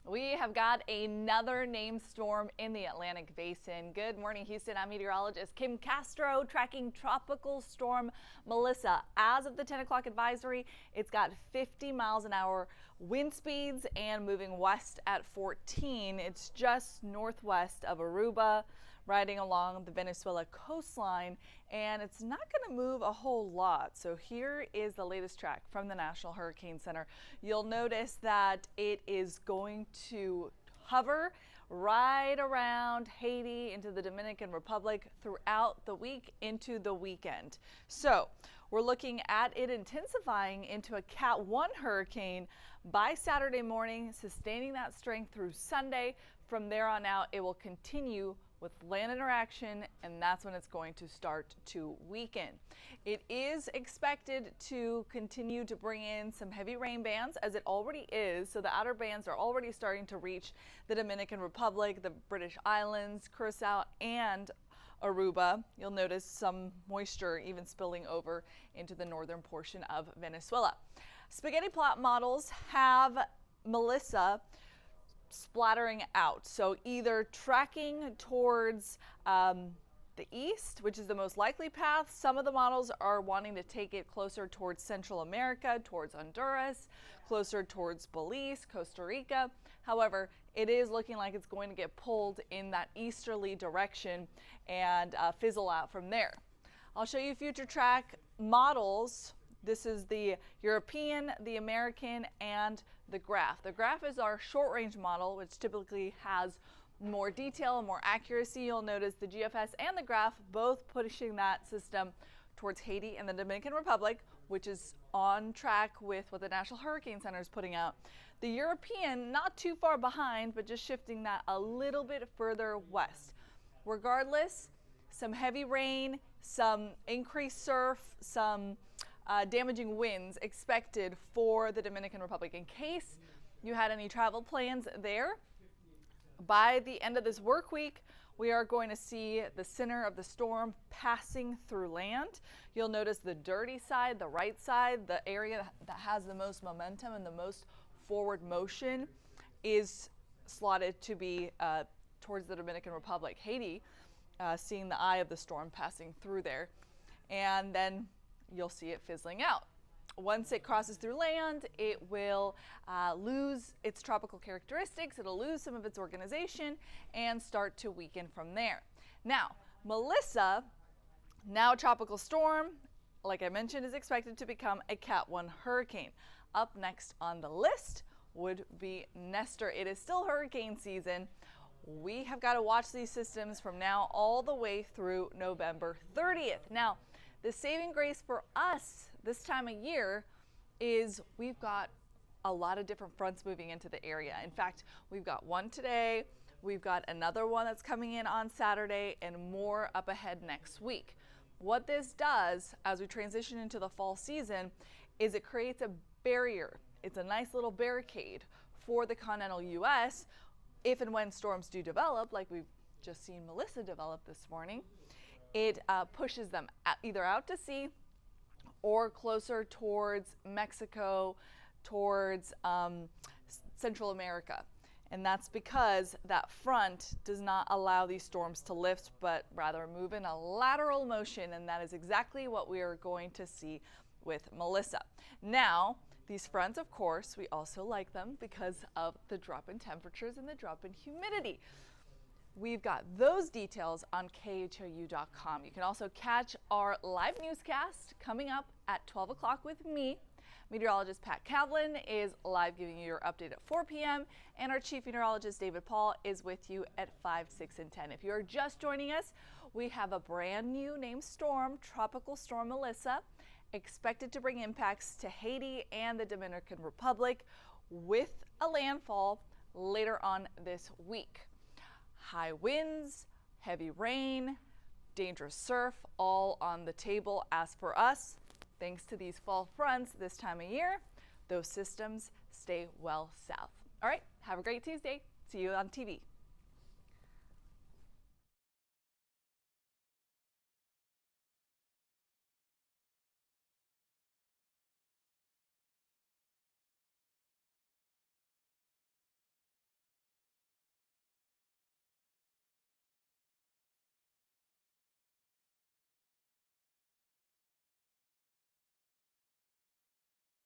We have got another named storm in the Atlantic Basin. Good morning, Houston. I'm meteorologist Kim Castro tracking Tropical Storm Melissa. As of the 10 o'clock advisory, it's got 50 miles an hour wind speeds and moving west at 14. It's just northwest of Aruba, riding along the Venezuela coastline, and it's not going to move a whole lot. So here is the latest track from the National Hurricane Center. You'll notice that it is going to hover right around Haiti into the Dominican Republic throughout the week into the weekend. So we're looking at it intensifying into a Cat 1 hurricane by Saturday morning, sustaining that strength through Sunday. From there on out, it will continue with land interaction, and that's when it's going to start to weaken. It is expected to continue to bring in some heavy rain bands, as it already is. So the outer bands are already starting to reach the Dominican Republic, the British Islands, Curacao, and Aruba. You'll notice some moisture even spilling over into the northern portion of Venezuela. Spaghetti plot models have Melissa splattering out, so either tracking towards the east, which is the most likely path. Some of the models are wanting to take it closer towards Central America, towards Honduras, closer towards Belize, Costa Rica. However, it is looking like it's going to get pulled in that easterly direction and fizzle out from there. I'll show you future track models. This is the European, the American, and the graph. The graph is our short-range model, which typically has more detail and more accuracy. You'll notice the GFS and the graph both pushing that system towards Haiti and the Dominican Republic, which is on track with what the National Hurricane Center is putting out. The European, not too far behind, but just shifting that a little bit further west. Regardless, some heavy rain, some increased surf, some damaging winds expected for the Dominican Republic. In case you had any travel plans there, by the end of this work week, we are going to see the center of the storm passing through land. You'll notice the dirty side, the right side, the area that has the most momentum and the most forward motion is slotted to be towards the Dominican Republic. Haiti, seeing the eye of the storm passing through there, and then you'll see it fizzling out. Once it crosses through land, it will lose its tropical characteristics, it'll lose some of its organization, and start to weaken from there. Now, Melissa, now a tropical storm, like I mentioned, is expected to become a Cat 1 hurricane. Up next on the list would be Nestor. It is still hurricane season. We have got to watch these systems from now all the way through November 30th. Now, the saving grace for us this time of year is we've got a lot of different fronts moving into the area. In fact, we've got one today, we've got another one that's coming in on Saturday, and more up ahead next week. What this does as we transition into the fall season is it creates a barrier. It's a nice little barricade for the continental U.S. if and when storms do develop, like we've just seen Melissa develop this morning. It pushes them either out to sea or closer towards Mexico, towards Central America. And that's because that front does not allow these storms to lift, but rather move in a lateral motion, and that is exactly what we are going to see with Melissa. Now, these fronts, of course, we also like them because of the drop in temperatures and the drop in humidity. We've got those details on KHOU.com. You can also catch our live newscast coming up at 12 o'clock with me. Meteorologist Pat Kavlin is live giving you your update at 4 p.m. and our chief meteorologist David Paul is with you at 5, 6, and 10. If you're just joining us, we have a brand new named storm, Tropical Storm Melissa, expected to bring impacts to Haiti and the Dominican Republic with a landfall later on this week. High winds, heavy rain, dangerous surf, all on the table. As for us, thanks to these fall fronts this time of year, those systems stay well south. All right, have a great Tuesday. See you on TV.